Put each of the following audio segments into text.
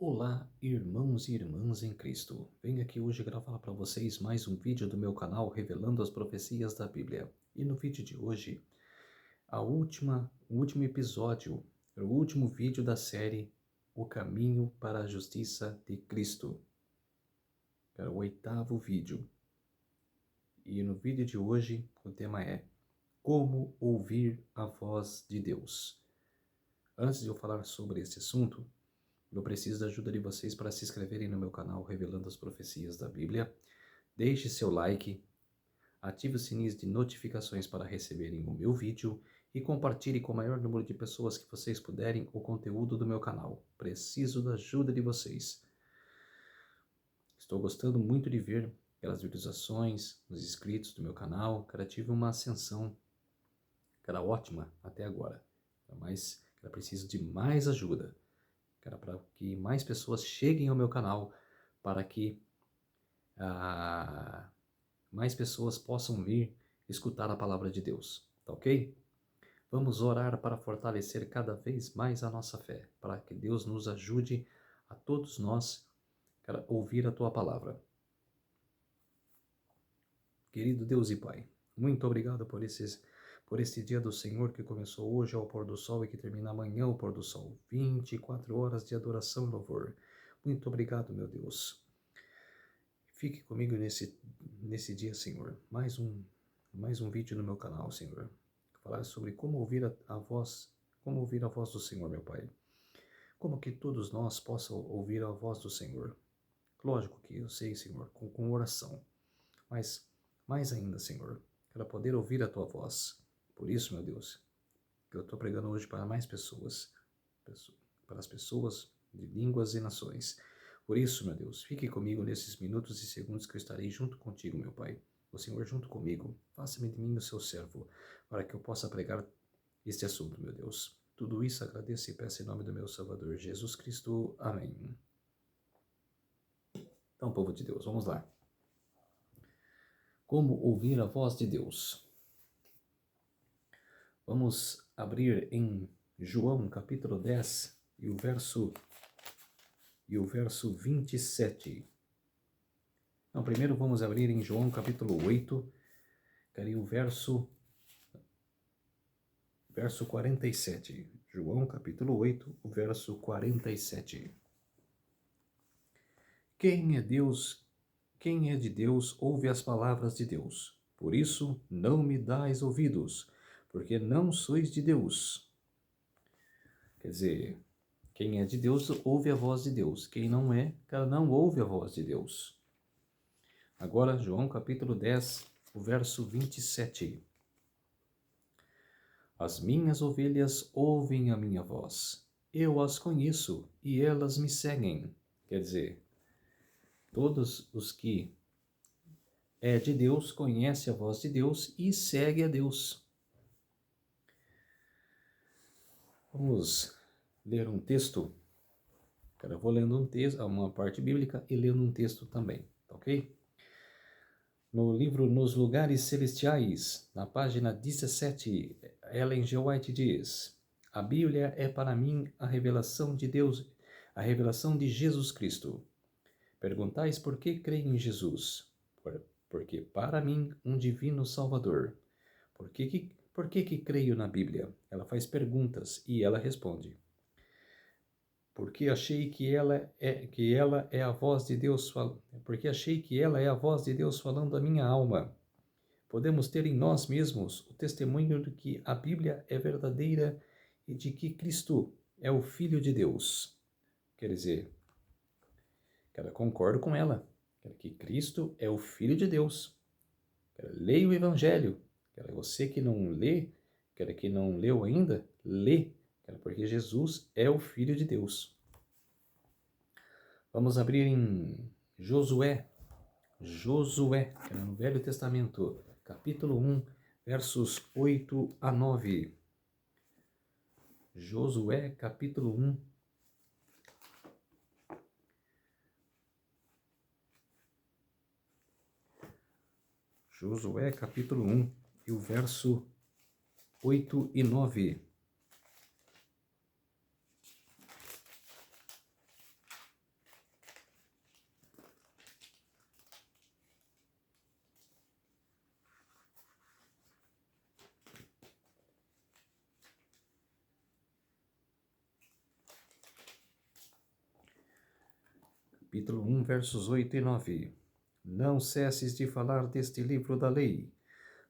Olá, irmãos e irmãs em Cristo. Venho aqui hoje gravar para vocês mais um vídeo do meu canal revelando as profecias da Bíblia. E no vídeo de hoje, o último episódio, o último vídeo da série O Caminho para a Justiça de Cristo. É o 8º vídeo. E no vídeo de hoje, o tema é Como ouvir a voz de Deus. Antes de eu falar sobre esse assunto, eu preciso da ajuda de vocês para se inscreverem no meu canal Revelando as Profecias da Bíblia. Deixe seu like, ative o sininho de notificações para receberem o meu vídeo e compartilhe com o maior número de pessoas que vocês puderem o conteúdo do meu canal. Preciso da ajuda de vocês. Estou gostando muito de ver aquelas visualizações, os inscritos do meu canal. Cara, tive uma ascensão, cara, ótima até agora. Mas eu preciso de mais ajuda. Para que mais pessoas cheguem ao meu canal, para que mais pessoas possam vir escutar a palavra de Deus, tá ok? Vamos orar para fortalecer cada vez mais a nossa fé, para que Deus nos ajude a todos nós a ouvir a Tua palavra. Querido Deus e Pai, muito obrigado por este dia do Senhor que começou hoje ao pôr do sol e que termina amanhã ao pôr do sol. 24 horas de adoração e louvor. Muito obrigado, meu Deus. Fique comigo nesse dia, Senhor. Mais um vídeo no meu canal, Senhor. Falar sobre como ouvir a voz do Senhor, meu Pai. Como que todos nós possam ouvir a voz do Senhor. Lógico que eu sei, Senhor, com oração. Mas mais ainda, Senhor, para poder ouvir a Tua voz. Por isso, meu Deus, que eu estou pregando hoje para mais pessoas, para as pessoas de línguas e nações. Por isso, meu Deus, fique comigo nesses minutos e segundos que eu estarei junto contigo, meu Pai. O Senhor junto comigo, faça-me de mim o seu servo, para que eu possa pregar este assunto, meu Deus. Tudo isso agradeço e peço em nome do meu Salvador, Jesus Cristo. Amém. Então, povo de Deus, vamos lá. Como ouvir a voz de Deus? Vamos abrir em João capítulo 10 e o verso 27. Então, primeiro vamos abrir em João capítulo 8, e o verso 47. João capítulo 8, o verso 47. Quem é de Deus, ouve as palavras de Deus. Por isso, não me dais ouvidos, porque não sois de Deus. Quer dizer, quem é de Deus, ouve a voz de Deus. Quem não é, não ouve a voz de Deus. Agora, João capítulo 10, o verso 27. As minhas ovelhas ouvem a minha voz. Eu as conheço e elas me seguem. Quer dizer, todos os que é de Deus conhecem a voz de Deus e seguem a Deus. Vamos ler um texto. Eu vou lendo um texto, uma parte bíblica e lendo um texto também, tá ok? No livro Nos Lugares Celestiais, na página 17, Ellen G. White diz: a Bíblia é para mim a revelação de Deus, a revelação de Jesus Cristo. Perguntais por que creio em Jesus? Porque para mim um divino Salvador. Por que creio na Bíblia? Ela faz perguntas e ela responde. Porque achei que ela é a voz de Deus porque achei que ela é a voz de Deus falando à minha alma. Podemos ter em nós mesmos o testemunho de que a Bíblia é verdadeira e de que Cristo é o Filho de Deus. Quer dizer, concordo com ela, que Cristo é o Filho de Deus. Leia o Evangelho. Você que não lê, que não leu ainda, lê. Porque Jesus é o Filho de Deus. Vamos abrir em Josué, que é no Velho Testamento, capítulo 1, versos 8 a 9. Josué, capítulo 1. Josué, capítulo 1, e o verso 8 e 9. capítulo 1, versos 8 e 9. Não cesses de falar deste livro da lei.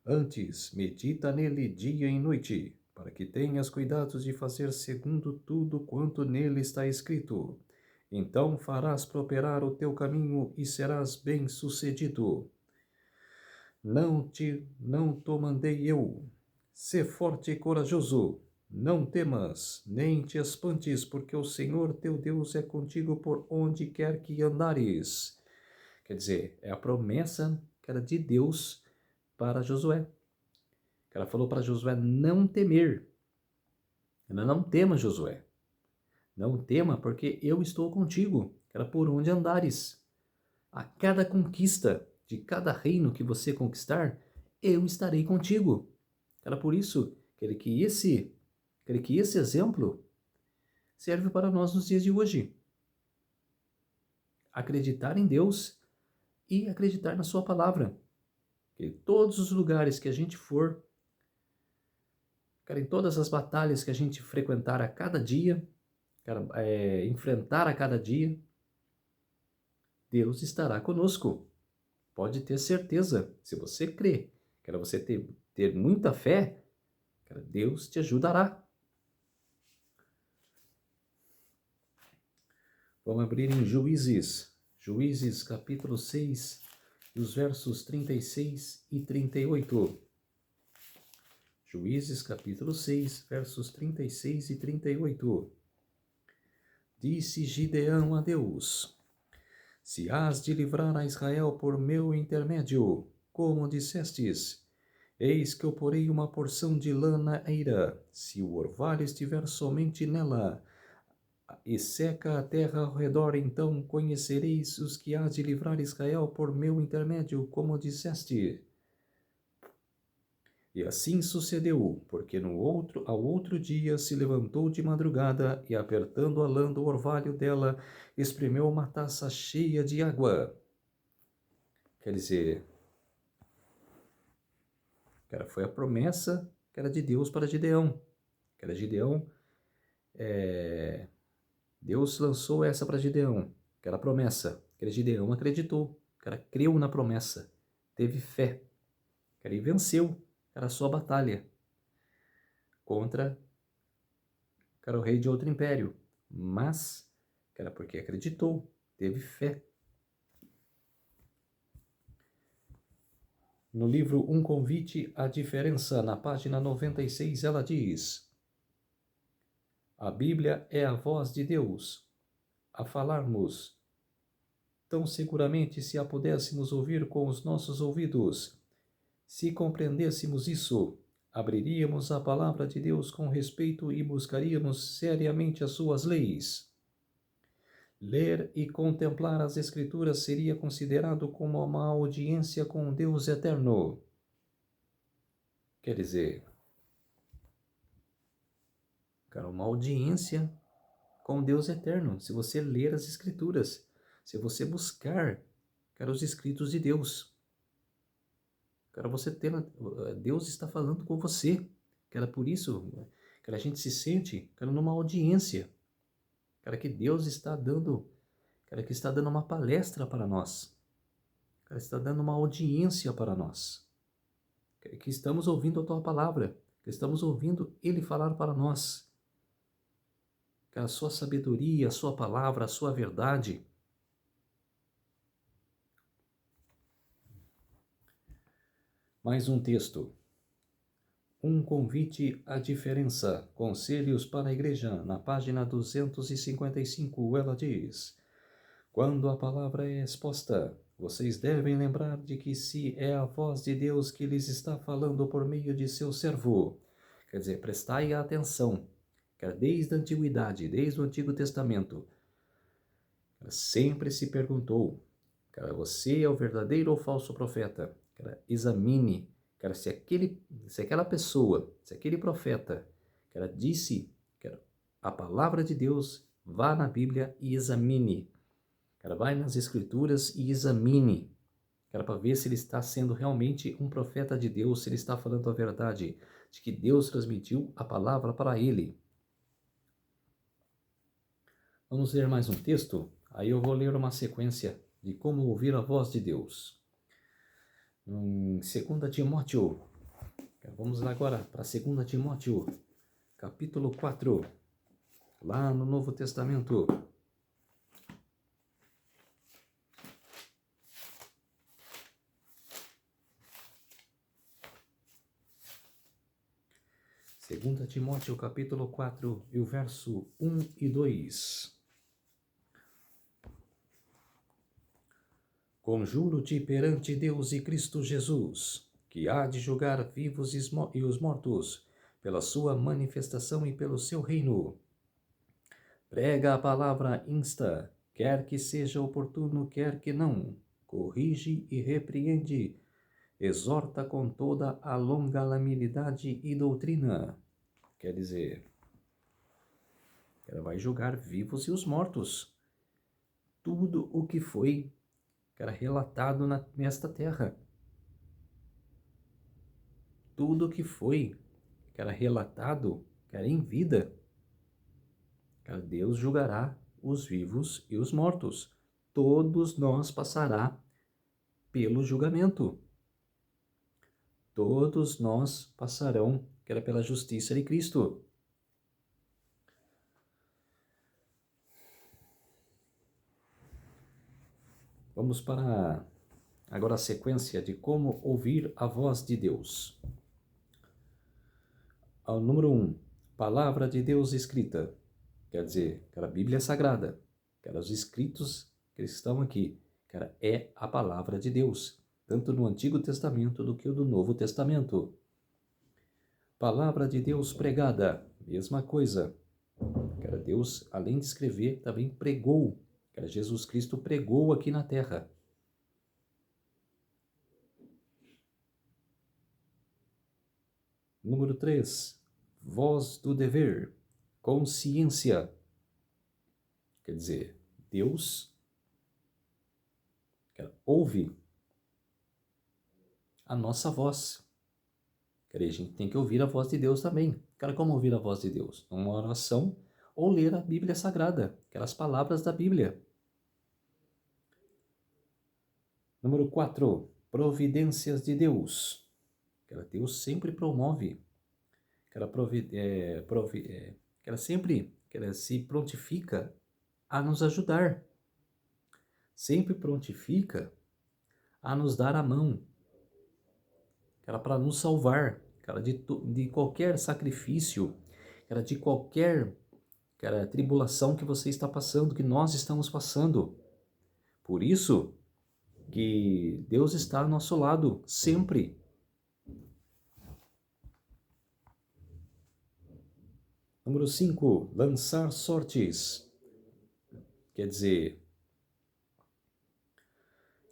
Antes, medita nele dia e noite, para que tenhas cuidado de fazer segundo tudo quanto nele está escrito. Então farás prosperar o teu caminho e serás bem-sucedido. Não te mandei eu. Sê forte e corajoso. Não temas, nem te espantes, porque o Senhor teu Deus é contigo por onde quer que andares. Quer dizer, é a promessa que era de Deus para Josué. Ela falou para Josué não temer. Ela não tema, Josué. Não tema, porque eu estou contigo. Era por onde andares. A cada conquista de cada reino que você conquistar, eu estarei contigo. Era por isso que esse exemplo serve para nós nos dias de hoje. Acreditar em Deus e acreditar na sua palavra. Que todos os lugares que a gente for, em todas as batalhas que a gente frequentar a cada dia, enfrentar a cada dia, Deus estará conosco. Pode ter certeza, se você crer, você ter muita fé, Deus te ajudará. Vamos abrir em Juízes capítulo 6, os versos 36 e 38. Juízes capítulo 6, versos 36 e 38. Disse Gideão a Deus: se hás de livrar a Israel por meu intermédio, como dissestes, eis que eu porei uma porção de lã na eira, se o orvalho estiver somente nela, e seca a terra ao redor, então conhecereis os que há de livrar Israel por meu intermédio, como disseste. E assim sucedeu, porque ao outro dia se levantou de madrugada e, apertando a lã do orvalho dela, espremeu uma taça cheia de água. Quer dizer, foi a promessa que era de Deus para Gideão. Deus lançou essa para Gideão, que era a promessa. Gideão acreditou, creu na promessa, teve fé, e venceu a sua batalha contra o rei de outro império, mas porque acreditou, teve fé. No livro Um Convite à Diferença, na página 96, ela diz: a Bíblia é a voz de Deus a falarmos. Tão seguramente, se a pudéssemos ouvir com os nossos ouvidos, se compreendêssemos isso, abriríamos a palavra de Deus com respeito e buscaríamos seriamente as suas leis. Ler e contemplar as Escrituras seria considerado como uma audiência com Deus eterno. Quer dizer, uma audiência com Deus eterno. Se você ler as Escrituras, se você buscar, os escritos de Deus, Deus está falando com você. Por isso, a gente se sente, numa audiência. Que Deus está dando, que está dando uma palestra para nós. Está dando uma audiência para nós. Que estamos ouvindo a tua palavra, que estamos ouvindo Ele falar para nós. A sua sabedoria, a sua palavra, a sua verdade. Mais um texto. Um convite à diferença. Conselhos para a igreja. Na página 255, ela diz: quando a palavra é exposta, vocês devem lembrar de que se é a voz de Deus que lhes está falando por meio de seu servo. Quer dizer, prestai atenção. Desde a antiguidade, desde o Antigo Testamento, sempre se perguntou: você é o verdadeiro ou falso profeta? Examine, se aquela pessoa, se aquele profeta, disse a palavra de Deus, vá na Bíblia e examine. Vai nas Escrituras e examine. Para ver se ele está sendo realmente um profeta de Deus, se ele está falando a verdade, de que Deus transmitiu a palavra para ele. Vamos ler mais um texto? Aí eu vou ler uma sequência de como ouvir a voz de Deus. Em 2 Timóteo, vamos agora para 2 Timóteo, capítulo 4, lá no Novo Testamento. Segunda Timóteo, capítulo 4, e o verso 1 e 2. Conjuro-te perante Deus e Cristo Jesus, que há de julgar vivos e os mortos, pela sua manifestação e pelo seu reino. Prega a palavra, insta, quer que seja oportuno, quer que não. Corrige e repreende. Exorta com toda a longanimidade e doutrina. Quer dizer, ela vai julgar vivos e os mortos. Tudo o que foi relatado nesta terra. Tudo o que foi relatado em vida. Deus julgará os vivos e os mortos. Todos nós passará pelo julgamento. Todos nós passarão pela justiça de Cristo. Vamos para agora a sequência de como ouvir a voz de Deus. Ao número 1, palavra de Deus escrita. Quer dizer, a Bíblia Sagrada, os escritos que estão aqui, é a palavra de Deus, tanto no Antigo Testamento do que no Novo Testamento. Palavra de Deus pregada, mesma coisa. Deus, além de escrever, também pregou. Jesus Cristo pregou aqui na terra. Número 3, voz do dever, consciência. Quer dizer, Deus ouve a nossa voz. A gente tem que ouvir a voz de Deus também. Como ouvir a voz de Deus? Uma oração ou ler a Bíblia Sagrada, aquelas palavras da Bíblia. Número 4, providências de Deus. Deus sempre promove. Ela sempre se prontifica a nos ajudar. Sempre prontifica a nos dar a mão. Para nos salvar. De qualquer sacrifício. De qualquer tribulação que você está passando, que nós estamos passando. Por isso que Deus está ao nosso lado, sempre. Número 5, lançar sortes. Quer dizer,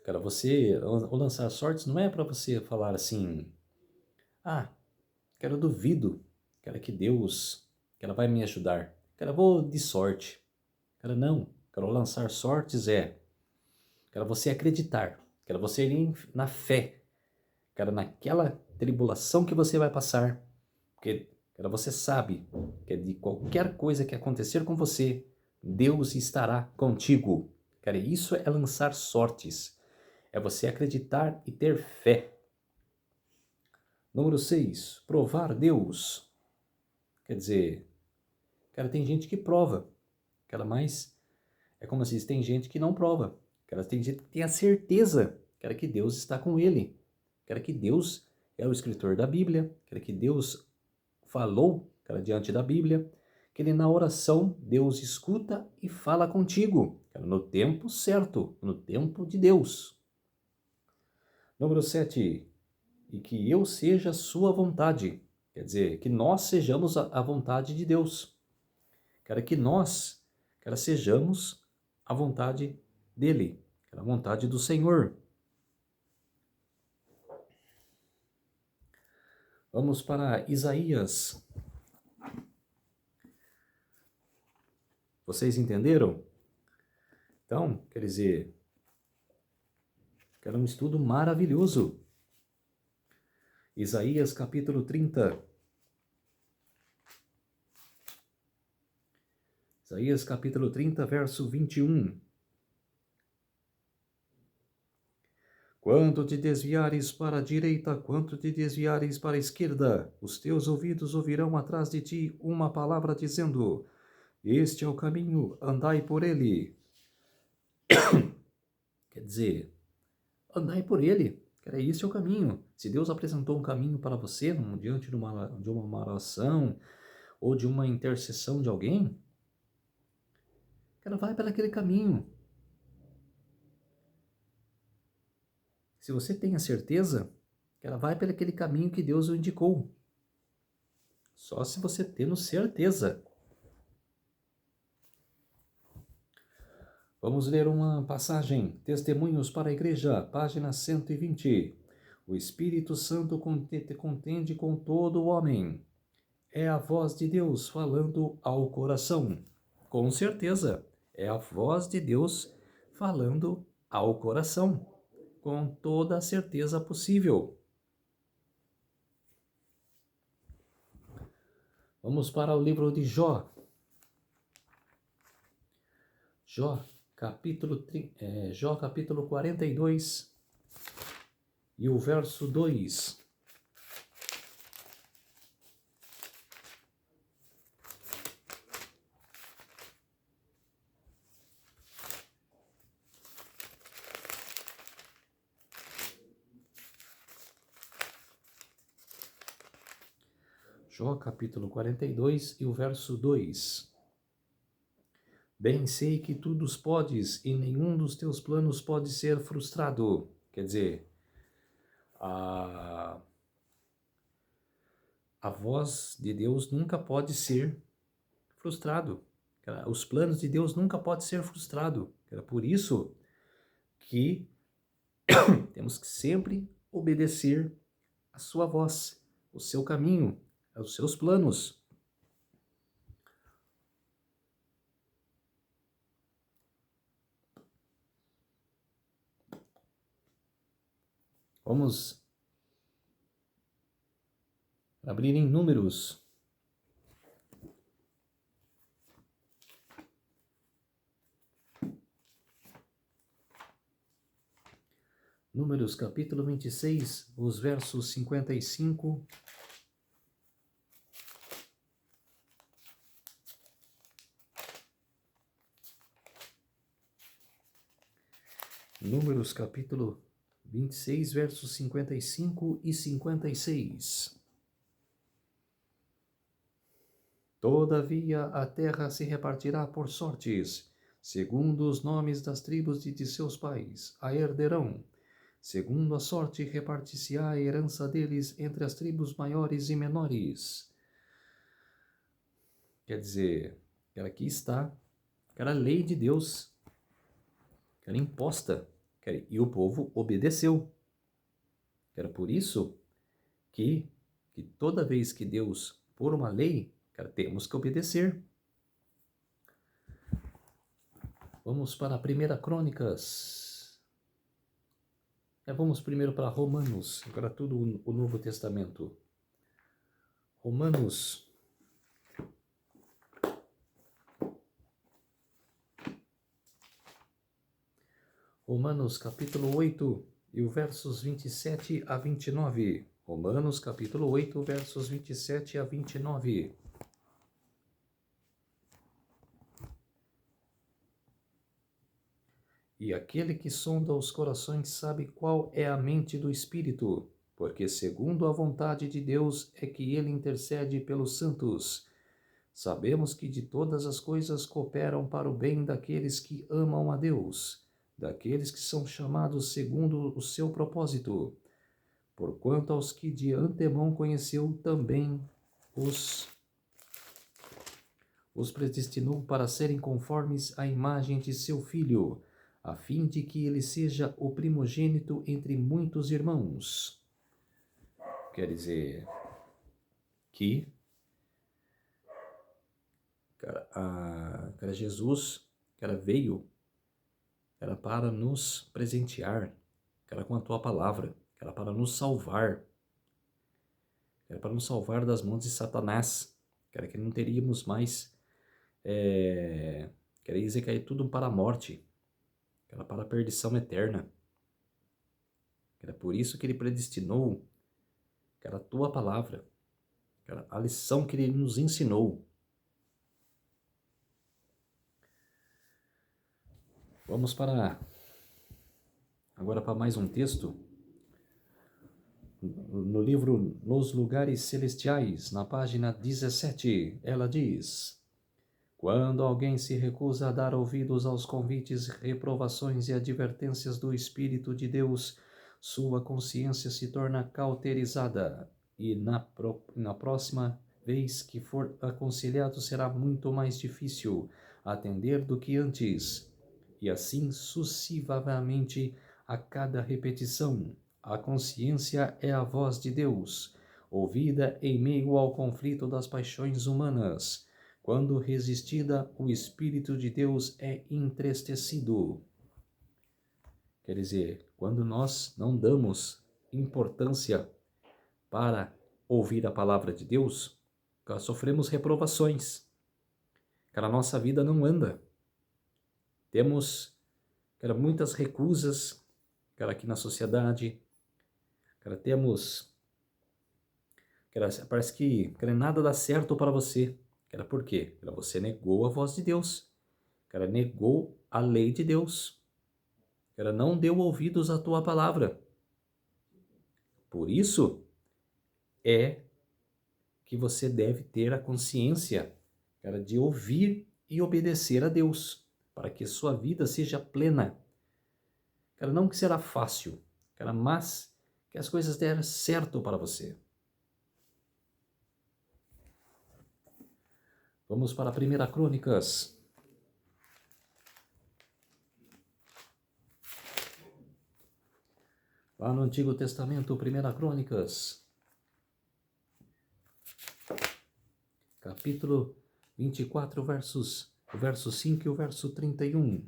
o lançar sortes não é para você falar assim, eu duvido, que Deus, vai me ajudar, vou de sorte. Não, o lançar sortes é, você acreditar, você ir na fé, naquela tribulação que você vai passar, porque você sabe que de qualquer coisa que acontecer com você, Deus estará contigo. Isso é lançar sortes. É você acreditar e ter fé. Número 6, provar Deus. Quer dizer, tem gente que prova, mas é como se diz, tem gente que não prova. Tem gente que tem a certeza, que Deus está com ele. Que Deus é o escritor da Bíblia, que Deus falou, diante da Bíblia, que ele na oração, Deus escuta e fala contigo, no tempo certo, no tempo de Deus. Número 7, e que eu seja a sua vontade, quer dizer, que nós sejamos a vontade de Deus, que nós, sejamos a vontade dele, a vontade do Senhor. Vamos para Isaías. Vocês entenderam? Então, quer dizer, um estudo maravilhoso. Isaías capítulo 30. Isaías capítulo 30, verso 21. Quando te desviares para a direita, quando te desviares para a esquerda, os teus ouvidos ouvirão atrás de ti uma palavra dizendo: Este é o caminho, andai por ele. Quer dizer, andai por ele. Cara, esse é o caminho. Se Deus apresentou um caminho para você, diante de uma oração ou de uma intercessão de alguém, cara, vai para aquele caminho. Se você tem a certeza, cara, vai para aquele caminho que Deus o indicou. Só se você tendo certeza. Vamos ler uma passagem. Testemunhos para a Igreja, página 120. O Espírito Santo contende com todo o homem. É a voz de Deus falando ao coração. Com certeza, é a voz de Deus falando ao coração. Com toda a certeza possível. Vamos para o livro de Jó. Jó capítulo 42 e o verso 2. Jó capítulo 42 e o verso 2. Bem sei que tudo podes e nenhum dos teus planos pode ser frustrado. Quer dizer, a voz de Deus nunca pode ser frustrado. Os planos de Deus nunca podem ser frustrados. Por isso que temos que sempre obedecer a sua voz, o seu caminho, os seus planos. Vamos abrir em Números. Números capítulo 26, os versos 55 Números capítulo 26, versos 55 e 56. Todavia a terra se repartirá por sortes, segundo os nomes das tribos de seus pais, a herderão. Segundo a sorte repartir-se-á a herança deles entre as tribos maiores e menores. Quer dizer, aqui está aquela lei de Deus, que era imposta, e o povo obedeceu. Era por isso que toda vez que Deus pôr uma lei, temos que obedecer. Vamos para a 1 Crônicas. Vamos primeiro para Romanos, agora tudo o Novo Testamento. Romanos. Romanos capítulo 8 e o versos 27 a 29. Romanos capítulo 8, versos 27 a 29. E aquele que sonda os corações sabe qual é a mente do Espírito, porque segundo a vontade de Deus é que ele intercede pelos santos. Sabemos que de todas as coisas cooperam para o bem daqueles que amam a Deus, daqueles que são chamados segundo o seu propósito. Porquanto aos que de antemão conheceu também os predestinou para serem conformes à imagem de seu Filho, a fim de que ele seja o primogênito entre muitos irmãos. Quer dizer que Jesus veio para nos presentear com a tua palavra, para nos salvar, para nos salvar das mãos de Satanás, que não teríamos mais, quer dizer que é tudo para a morte, para a perdição eterna. Era por isso que ele predestinou, que era a tua palavra, que era a lição que ele nos ensinou. Vamos agora para mais um texto. No livro Nos Lugares Celestiais, na página 17, ela diz: quando alguém se recusa a dar ouvidos aos convites, reprovações e advertências do Espírito de Deus, sua consciência se torna cauterizada e na próxima vez que for aconselhado será muito mais difícil atender do que antes. E assim sucessivamente a cada repetição. A consciência é a voz de Deus, ouvida em meio ao conflito das paixões humanas. Quando resistida, o Espírito de Deus é entristecido. Quer dizer, quando nós não damos importância para ouvir a palavra de Deus, nós sofremos reprovações. A nossa vida não anda. Temos muitas recusas aqui na sociedade. Temos... parece que nada dá certo para você. Por quê? Você negou a voz de Deus. Negou a lei de Deus. Não deu ouvidos à tua palavra. Por isso é que você deve ter a consciência, de ouvir e obedecer a Deus, para que sua vida seja plena. Não que será fácil, mas que as coisas deram certo para você. Vamos para a 1 Crônicas. Lá no Antigo Testamento, 1 Crônicas, capítulo 24, o verso 5 e o verso 31.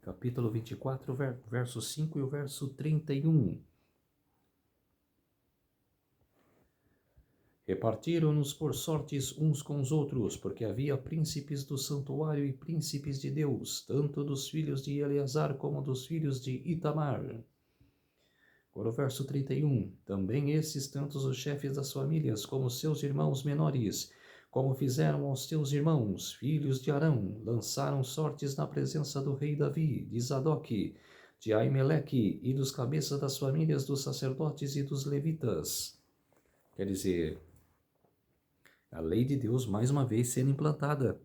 Capítulo 24, verso 5 e o verso 31. Repartiram-nos por sortes uns com os outros, porque havia príncipes do santuário e príncipes de Deus, tanto dos filhos de Eleazar como dos filhos de Itamar. Agora o verso 31. Também esses, tantos os chefes das famílias, como seus irmãos menores, como fizeram aos teus irmãos, filhos de Arão, lançaram sortes na presença do rei Davi, de Zadoque, de Aimeleque e dos cabeças das famílias dos sacerdotes e dos levitas. Quer dizer, a lei de Deus mais uma vez sendo implantada.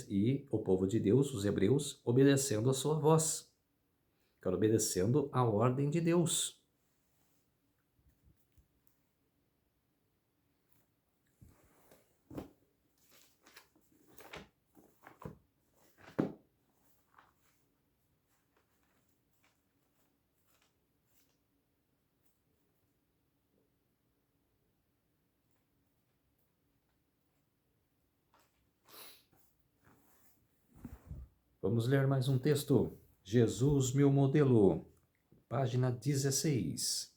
E o povo de Deus, os hebreus, obedecendo a sua voz. Obedecendo a ordem de Deus. Vamos ler mais um texto. Jesus, meu modelo. Página 16.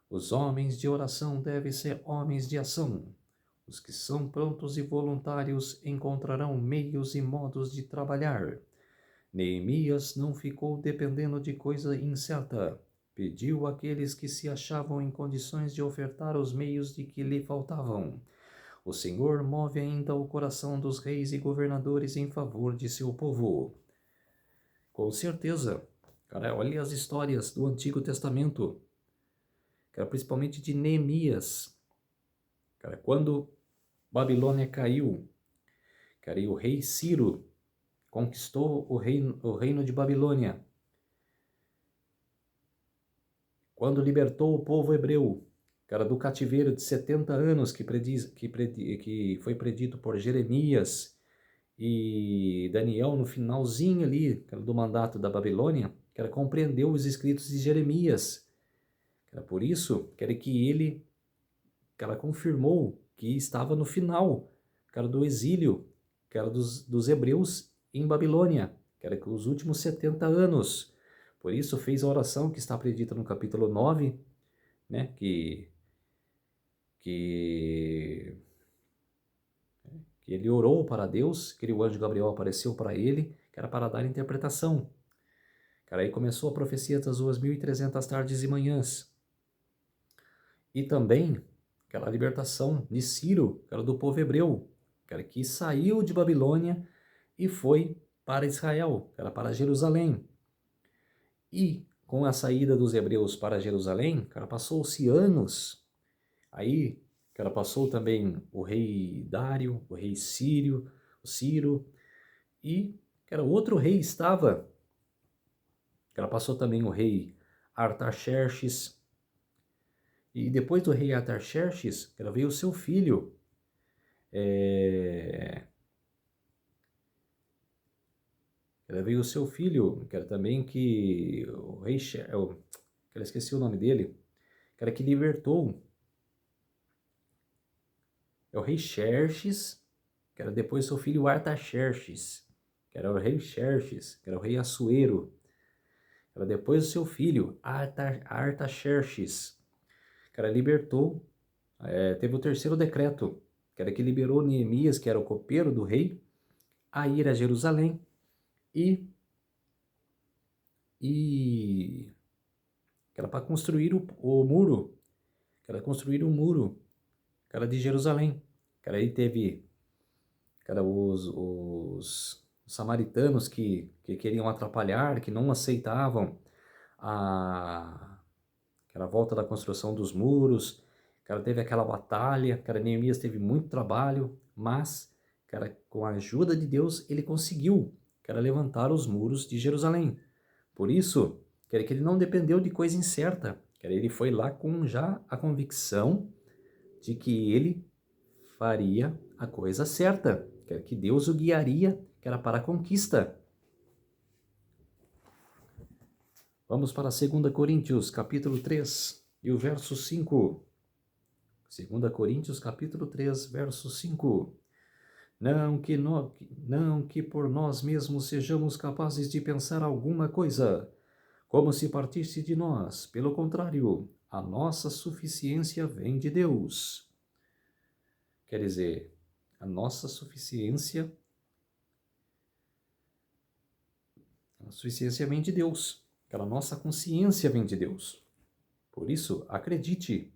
Os homens de oração devem ser homens de ação. Os que são prontos e voluntários encontrarão meios e modos de trabalhar. Neemias não ficou dependendo de coisa incerta. Pediu àqueles que se achavam em condições de ofertar os meios de que lhe faltavam. O Senhor move ainda o coração dos reis e governadores em favor de seu povo. Com certeza. Olha as histórias do Antigo Testamento. Principalmente de Neemias. Quando Babilônia caiu, e o rei Ciro conquistou o reino de Babilônia. Quando libertou o povo hebreu, do cativeiro de 70 anos que foi predito por Jeremias e Daniel no finalzinho ali do mandato da Babilônia, compreendeu os escritos de Jeremias. Por isso, que ele confirmou que estava no final do exílio dos hebreus em Babilônia, os últimos 70 anos. Por isso fez a oração que está predita no capítulo 9, né, que ele orou para Deus, que o anjo Gabriel apareceu para ele, que era para dar interpretação. Cara, aí começou a profecia das 2.300 tardes e manhãs. E também aquela libertação de Ciro, que era do povo hebreu, cara, que saiu de Babilônia e foi para Israel, que era para Jerusalém. E com a saída dos hebreus para Jerusalém, cara, passou-se anos. Aí, cara, passou também o rei Dário, o rei Sírio, o Ciro, e cara, outro rei estava. Cara, passou também o rei Artaxerxes. E depois do rei Artaxerxes, cara, veio o seu filho. Cara, veio o seu filho, cara, também que o rei, cara, esqueci o nome dele, cara, que libertou. É o rei Xerxes, que era depois seu filho Artaxerxes, que era o rei Xerxes, que era o rei Assuero, que era depois do seu filho Artaxerxes, que era libertou, teve o terceiro decreto, que era que liberou Neemias, que era o copeiro do rei, a ir a Jerusalém e que era para construir o muro, que era construir o muro, que era de Jerusalém, que era aí teve cara, os samaritanos que queriam atrapalhar, que não aceitavam a, cara, a volta da construção dos muros, cara, teve aquela batalha, cara, Neemias teve muito trabalho, mas, cara, com a ajuda de Deus, ele conseguiu, cara, levantar os muros de Jerusalém. Por isso, cara, que ele não dependeu de coisa incerta, cara, ele foi lá com já a convicção de que ele faria a coisa certa, que Deus o guiaria, que era para a conquista. Vamos para 2 Coríntios, capítulo 3, e o verso 5. 2 Coríntios, capítulo 3, verso 5. Não que por nós mesmos sejamos capazes de pensar alguma coisa, como se partisse de nós. Pelo contrário, a nossa suficiência vem de Deus. Quer dizer, a nossa suficiência vem de Deus. Aquela nossa consciência vem de Deus. Por isso, acredite.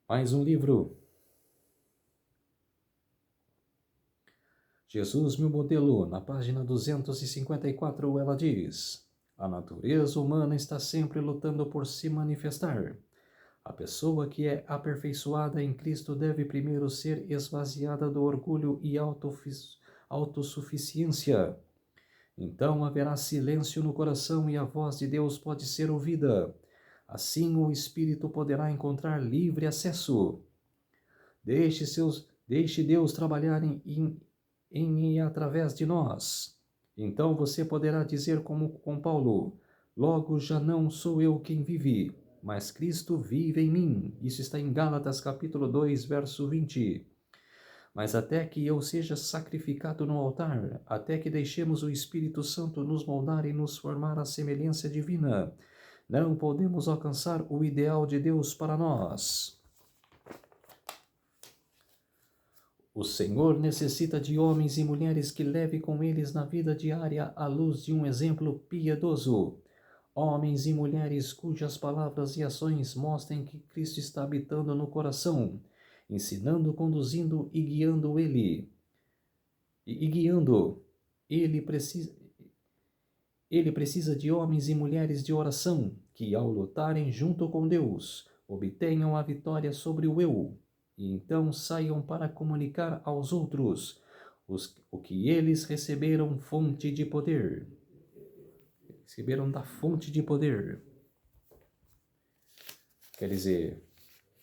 Mais um livro. Jesus, meu modelo, na página 254, ela diz: a natureza humana está sempre lutando por se manifestar. A pessoa que é aperfeiçoada em Cristo deve primeiro ser esvaziada do orgulho e autossuficiência. Então haverá silêncio no coração e a voz de Deus pode ser ouvida. Assim o Espírito poderá encontrar livre acesso. Deixe Deus trabalhar em e através de nós. Então você poderá dizer como com Paulo: logo já não sou eu quem vive, mas Cristo vive em mim. Isso está em Gálatas capítulo 2, verso 20. Mas até que eu seja sacrificado no altar, até que deixemos o Espírito Santo nos moldar e nos formar à semelhança divina, não podemos alcançar o ideal de Deus para nós. O Senhor necessita de homens e mulheres que levem com eles na vida diária a luz de um exemplo piedoso. Homens e mulheres cujas palavras e ações mostrem que Cristo está habitando no coração, ensinando, conduzindo e guiando ele. Ele precisa de homens e mulheres de oração que, ao lutarem junto com Deus, obtenham a vitória sobre o eu, e então saiam para comunicar aos outros o que eles receberam fonte de poder. Receberam da fonte de poder. Quer dizer,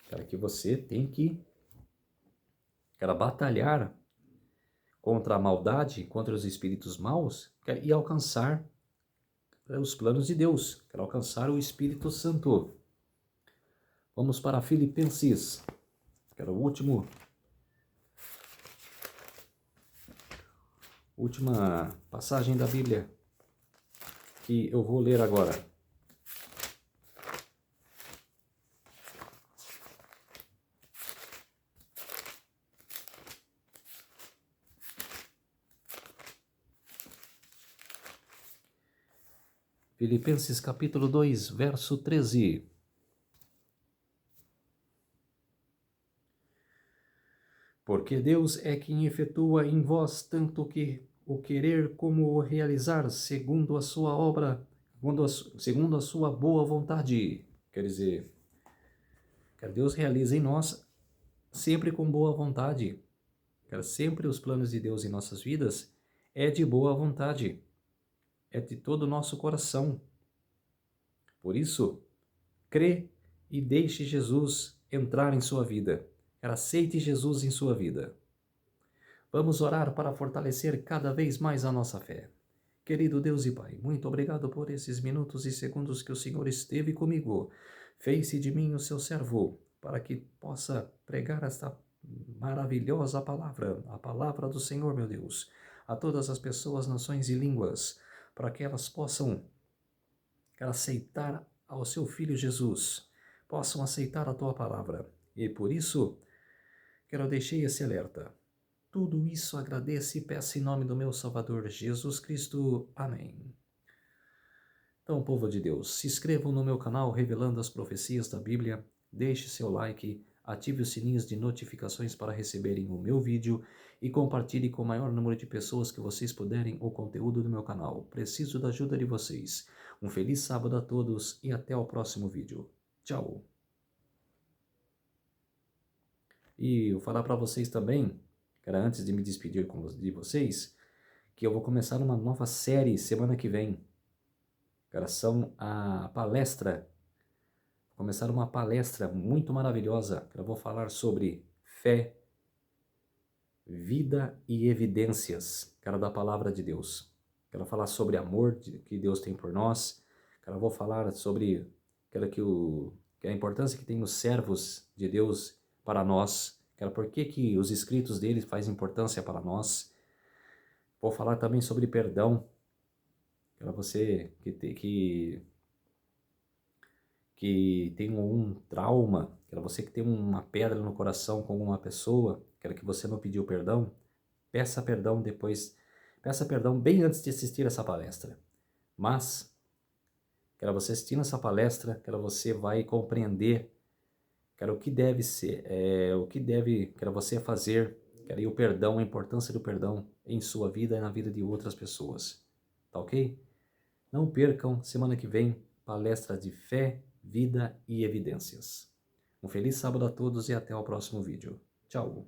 cara, que você tem que, cara, batalhar contra a maldade, contra os espíritos maus, e alcançar os planos de Deus, quer alcançar o Espírito Santo. Vamos para Filipenses, que era última passagem da Bíblia que eu vou ler agora. Filipenses capítulo 2, verso 13. Porque Deus é quem efetua em vós tanto que o querer como o realizar, segundo a sua obra, segundo a sua boa vontade. Quer dizer, que Deus realiza em nós sempre com boa vontade. Sempre os planos de Deus em nossas vidas é de boa vontade, é de todo o nosso coração. Por isso, crê e deixe Jesus entrar em sua vida. Aceite Jesus em sua vida. Vamos orar para fortalecer cada vez mais a nossa fé. Querido Deus e Pai, muito obrigado por esses minutos e segundos que o Senhor esteve comigo. Fez-se de mim o seu servo, para que possa pregar esta maravilhosa palavra, a palavra do Senhor, meu Deus, a todas as pessoas, nações e línguas, para que elas possam aceitar ao seu Filho Jesus, possam aceitar a tua palavra. E por isso, quero deixar esse alerta. Tudo isso agradeço e peço em nome do meu Salvador Jesus Cristo. Amém. Então, povo de Deus, se inscrevam no meu canal Revelando as Profecias da Bíblia, deixe seu like, ative os sininhos de notificações para receberem o meu vídeo e compartilhe com o maior número de pessoas que vocês puderem o conteúdo do meu canal. Preciso da ajuda de vocês. Um feliz sábado a todos e até o próximo vídeo. Tchau! E eu vou falar para vocês também, antes de me despedir de vocês, que eu vou começar uma nova série semana que vem. São a palestra. Vou começar uma palestra muito maravilhosa. Eu vou falar sobre fé, vida e evidências, da palavra de Deus. Quero falar sobre amor que Deus tem por nós. Vou falar sobre que a importância que tem os servos de Deus para nós. Por que os escritos dele fazem importância para nós. Vou falar também sobre perdão. Você que tem um trauma, você que tem uma pedra no coração com uma pessoa, que você não pediu perdão, peça perdão depois, peça perdão bem antes de assistir essa palestra. Mas, você assistindo essa palestra, você vai compreender, o que deve ser, o que deve, você fazer, e o perdão, a importância do perdão em sua vida e na vida de outras pessoas. Tá ok? Não percam, semana que vem, palestra de fé, vida e evidências. Um feliz sábado a todos e até o próximo vídeo. Tchau!